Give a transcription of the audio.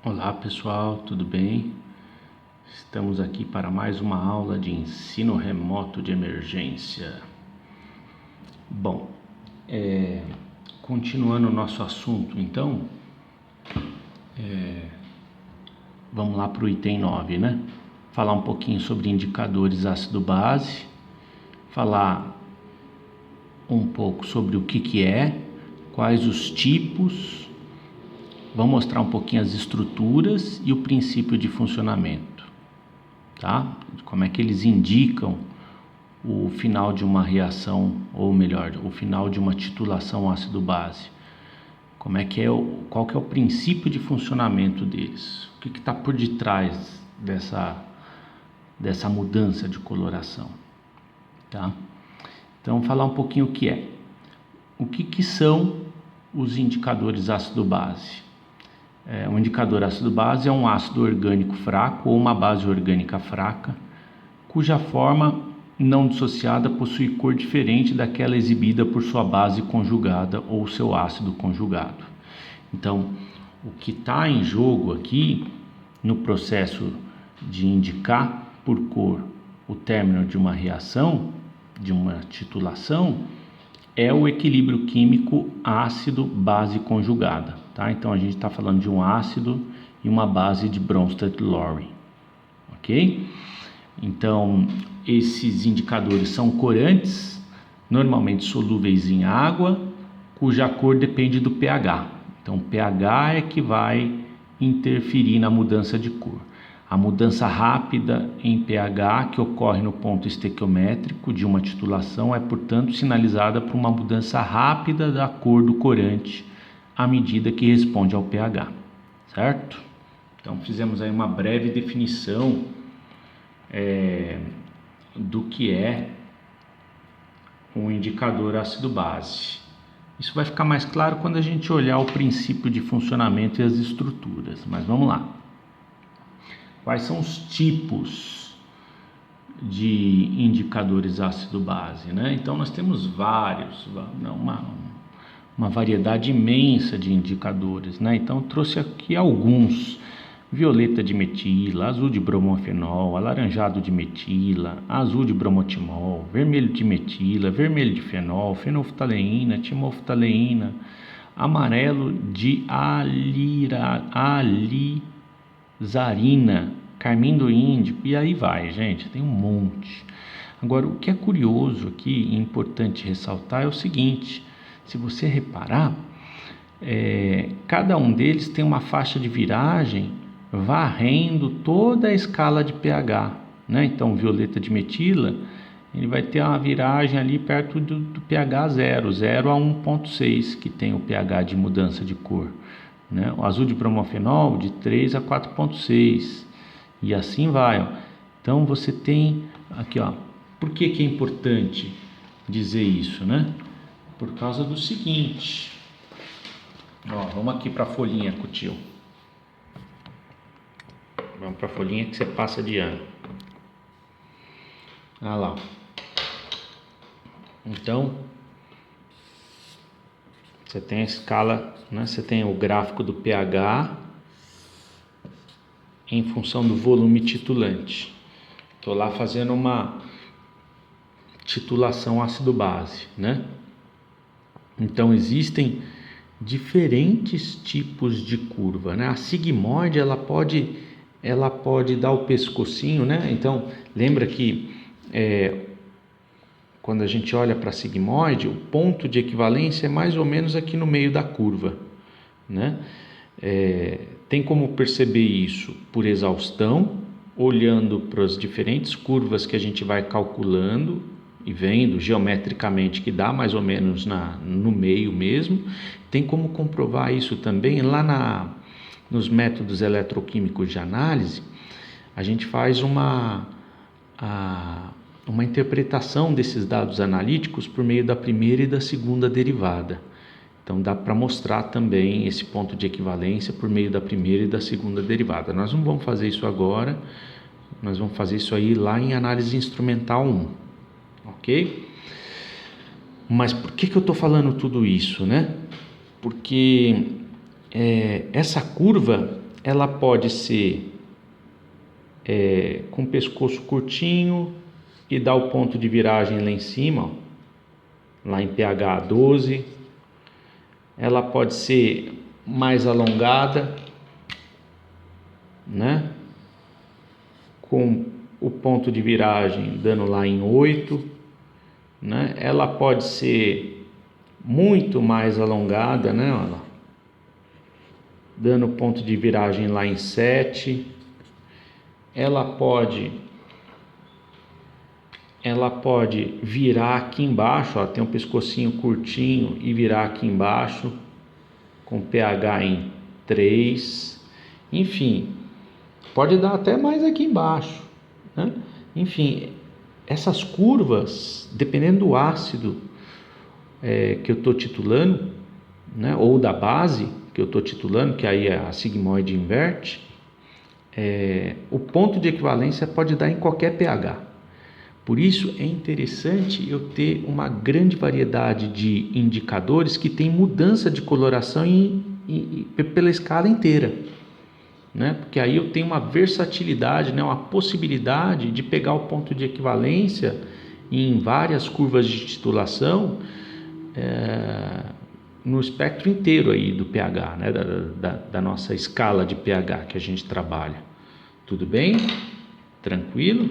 Olá pessoal, tudo bem? Estamos aqui para mais uma aula de ensino remoto de emergência. Bom, continuando o nosso assunto, então, vamos lá para o item 9, né? Falar um pouquinho sobre indicadores ácido-base, falar um pouco sobre o que é, quais os tipos. Vamos mostrar um pouquinho as estruturas e o princípio de funcionamento, tá? Como é que eles indicam o final de uma reação, ou melhor, o final de uma titulação ácido-base. Como é que qual que é o princípio de funcionamento deles? O que está por detrás dessa mudança de coloração, tá? Então, falar um pouquinho o que é. O que são os indicadores ácido-base? Um indicador ácido-base é um ácido orgânico fraco ou uma base orgânica fraca, cuja forma não dissociada possui cor diferente daquela exibida por sua base conjugada ou seu ácido conjugado. Então, o que está em jogo aqui no processo de indicar por cor o término de uma reação, de uma titulação, é o equilíbrio químico ácido-base conjugada, tá? Então a gente está falando de um ácido e uma base de Bronsted-Lowry, ok? Então esses indicadores são corantes, normalmente solúveis em água, cuja cor depende do pH. Então o pH é que vai interferir na mudança de cor. A mudança rápida em pH que ocorre no ponto estequiométrico de uma titulação é, portanto, sinalizada por uma mudança rápida da cor do corante à medida que responde ao pH, certo? Então, fizemos aí uma breve definição do que é um indicador ácido-base. Isso vai ficar mais claro quando a gente olhar o princípio de funcionamento e as estruturas, mas vamos lá. Quais são os tipos de indicadores ácido-base, né? Então nós temos uma variedade imensa de indicadores, né? Então eu trouxe aqui alguns: violeta de metila, azul de bromofenol, alaranjado de metila, azul de bromotimol, vermelho de metila, vermelho de fenol, fenolftaleína, timolftaleína, amarelo de alizarina, carmim do índico, e aí vai, gente, tem um monte. Agora, o que é curioso aqui e importante ressaltar é o seguinte: se você reparar, cada um deles tem uma faixa de viragem varrendo toda a escala de pH, né? Então, o violeta de metila, ele vai ter uma viragem ali perto do pH 0 a 1,6, que tem o pH de mudança de cor, né? O azul de bromofenol de 3 a 4,6, e assim vai, ó. Então você tem aqui, ó. Por que é importante dizer isso, né? Por causa do seguinte, ó, vamos aqui para a folhinha com o tio. Vamos para a folhinha que você passa de ano. Olha lá. Então, você tem a escala, né? Você tem o gráfico do pH em função do volume titulante. Estou lá fazendo uma titulação ácido-base, né? Então existem diferentes tipos de curva, né? A sigmoide ela pode dar o pescocinho, né? Então lembra que quando a gente olha para a sigmoide, o ponto de equivalência é mais ou menos aqui no meio da curva, né? Tem como perceber isso por exaustão, olhando para as diferentes curvas que a gente vai calculando e vendo geometricamente que dá mais ou menos no meio mesmo. Tem como comprovar isso também lá nos métodos eletroquímicos de análise. A gente faz uma interpretação desses dados analíticos por meio da primeira e da segunda derivada. Então dá para mostrar também esse ponto de equivalência por meio da primeira e da segunda derivada. Nós não vamos fazer isso agora, nós vamos fazer isso aí lá em análise instrumental 1, ok? Mas por que eu estou falando tudo isso, né? Porque essa curva ela pode ser com pescoço curtinho e dar o ponto de viragem lá em cima, ó, lá em pH 12. Ela pode ser mais alongada, né? Com o ponto de viragem dando lá em 8, né? Ela pode ser muito mais alongada, né? Olha lá, dando ponto de viragem lá em 7. Ela pode virar aqui embaixo, ó, tem um pescocinho curtinho e virar aqui embaixo com pH em 3. Enfim, pode dar até mais aqui embaixo, né? Enfim, essas curvas, dependendo do ácido que eu estou titulando, né, ou da base que eu estou titulando, que aí a sigmoide inverte, o ponto de equivalência pode dar em qualquer pH. Por isso é interessante eu ter uma grande variedade de indicadores que tem mudança de coloração pela escala inteira, né? Porque aí eu tenho uma versatilidade, né? Uma possibilidade de pegar o ponto de equivalência em várias curvas de titulação no espectro inteiro aí do pH, né? Da nossa escala de pH que a gente trabalha. Tudo bem? Tranquilo?